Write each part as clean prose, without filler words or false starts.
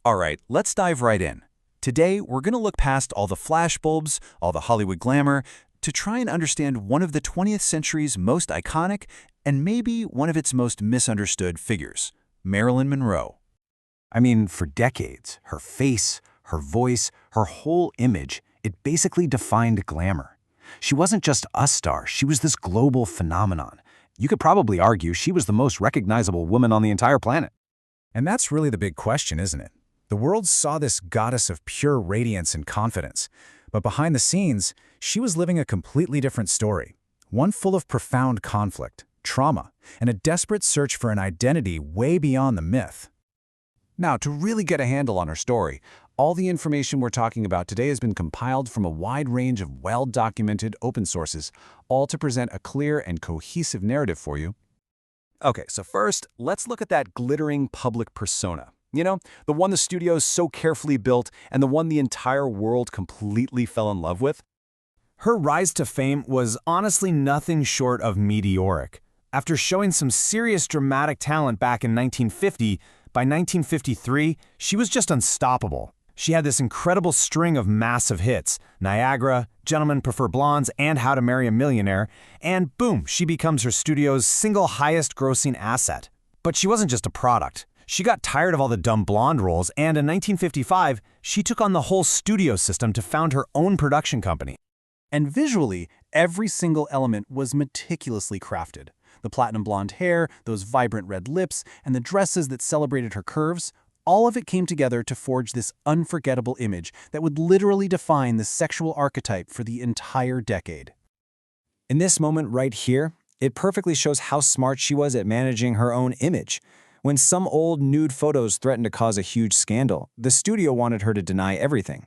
All right, let's dive right in. Today, we're going to look past all the flashbulbs, all the Hollywood glamour, to try and understand one of the 20th century's most iconic and maybe one of its most misunderstood figures, Marilyn Monroe. I mean, for decades, her face, her voice, her whole image, it basically defined glamour. She wasn't just a star, she was this global phenomenon. You could probably argue she was the most recognizable woman on the entire planet. And that's really the big question, isn't it? The world saw this goddess of pure radiance and confidence, but behind the scenes, she was living a completely different story, one full of profound conflict, trauma, and a desperate search for an identity way beyond the myth. Now, to really get a handle on her story, all the information we're talking about today has been compiled from a wide range of well-documented open sources, all to present a clear and cohesive narrative for you. Okay, so first, let's look at that glittering public persona. You know, the one the studios so carefully built and the one the entire world completely fell in love with. Her rise to fame was honestly nothing short of meteoric. After showing some serious dramatic talent back in 1950, by 1953, she was just unstoppable. She had this incredible string of massive hits, Niagara, Gentlemen Prefer Blondes, and How to Marry a Millionaire, and boom, she becomes her studio's single highest grossing asset. But she wasn't just a product. She got tired of all the dumb blonde roles, and in 1955, she took on the whole studio system to found her own production company. And visually, every single element was meticulously crafted. The platinum blonde hair, those vibrant red lips, and the dresses that celebrated her curves, all of it came together to forge this unforgettable image that would literally define the sexual archetype for the entire decade. In this moment right here, it perfectly shows how smart she was at managing her own image. When some old nude photos threatened to cause a huge scandal, the studio wanted her to deny everything.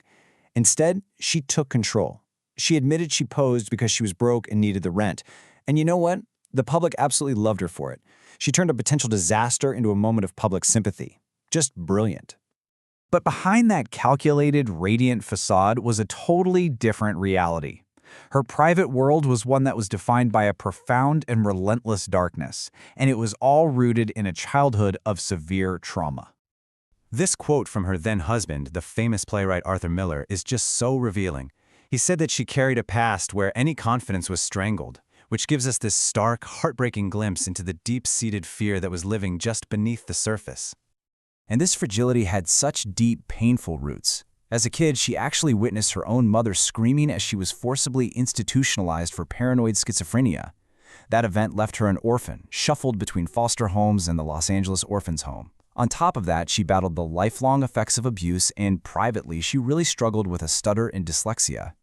Instead, she took control. She admitted she posed because she was broke and needed the rent. And you know what? The public absolutely loved her for it. She turned a potential disaster into a moment of public sympathy. Just brilliant. But behind that calculated, radiant facade was a totally different reality. Her private world was one that was defined by a profound and relentless darkness, and it was all rooted in a childhood of severe trauma. This quote from her then-husband, the famous playwright Arthur Miller, is just so revealing. He said that she carried a past where any confidence was strangled, which gives us this stark, heartbreaking glimpse into the deep-seated fear that was living just beneath the surface. And this fragility had such deep, painful roots. As a kid, she actually witnessed her own mother screaming as she was forcibly institutionalized for paranoid schizophrenia. That event left her an orphan, shuffled between foster homes and the Los Angeles Orphans Home. On top of that, she battled the lifelong effects of abuse, and privately, she really struggled with a stutter and dyslexia.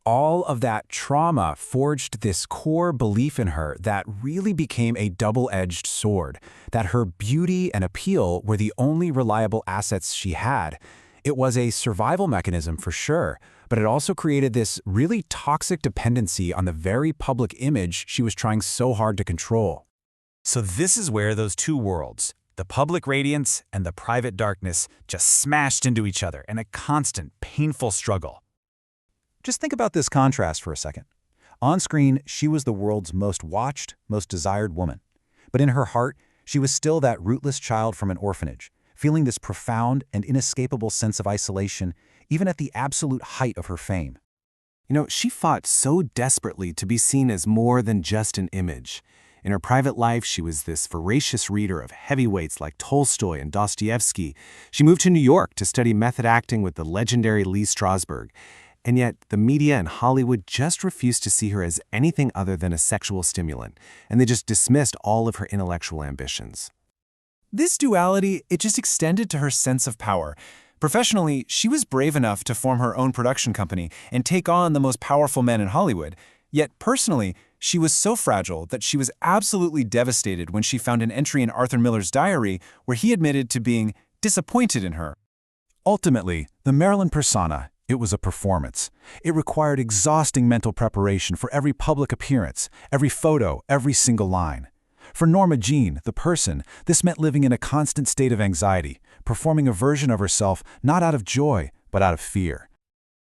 All of that trauma forged this core belief in her that really became a double-edged sword, that her beauty and appeal were the only reliable assets she had. It was a survival mechanism for sure, but it also created this really toxic dependency on the very public image she was trying so hard to control. So this is where those two worlds, the public radiance and the private darkness, just smashed into each other in a constant, painful struggle. Just think about this contrast for a second. On screen, she was the world's most watched, most desired woman. But in her heart, she was still that rootless child from an orphanage, feeling this profound and inescapable sense of isolation, even at the absolute height of her fame. You know, she fought so desperately to be seen as more than just an image. In her private life, she was this voracious reader of heavyweights like Tolstoy and Dostoevsky. She moved to New York to study method acting with the legendary Lee Strasberg. And yet, the media and Hollywood just refused to see her as anything other than a sexual stimulant, and they just dismissed all of her intellectual ambitions. This duality, it just extended to her sense of power. Professionally, she was brave enough to form her own production company and take on the most powerful men in Hollywood. Yet personally, she was so fragile that she was absolutely devastated when she found an entry in Arthur Miller's diary where he admitted to being disappointed in her. Ultimately, the Marilyn persona, it was a performance. It required exhausting mental preparation for every public appearance, every photo, every single line. For Norma Jeane, the person, this meant living in a constant state of anxiety, performing a version of herself not out of joy, but out of fear.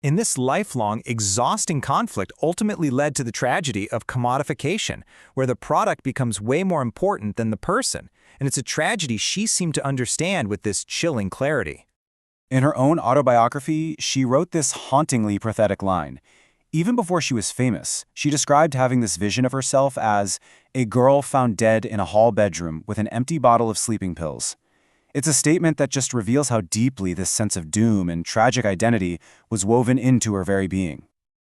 And this lifelong, exhausting conflict ultimately led to the tragedy of commodification, where the product becomes way more important than the person. And it's a tragedy she seemed to understand with this chilling clarity. In her own autobiography, she wrote this hauntingly prophetic line. Even before she was famous, she described having this vision of herself as a girl found dead in a hall bedroom with an empty bottle of sleeping pills. It's a statement that just reveals how deeply this sense of doom and tragic identity was woven into her very being.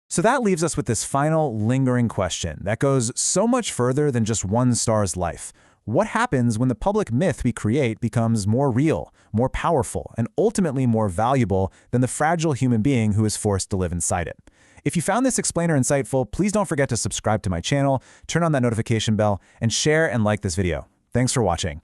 So that leaves us with this final, lingering question that goes so much further than just one star's life. What happens when the public myth we create becomes more real, more powerful, and ultimately more valuable than the fragile human being who is forced to live inside it? If you found this explainer insightful, please don't forget to subscribe to my channel, turn on that notification bell, and share and like this video. Thanks for watching.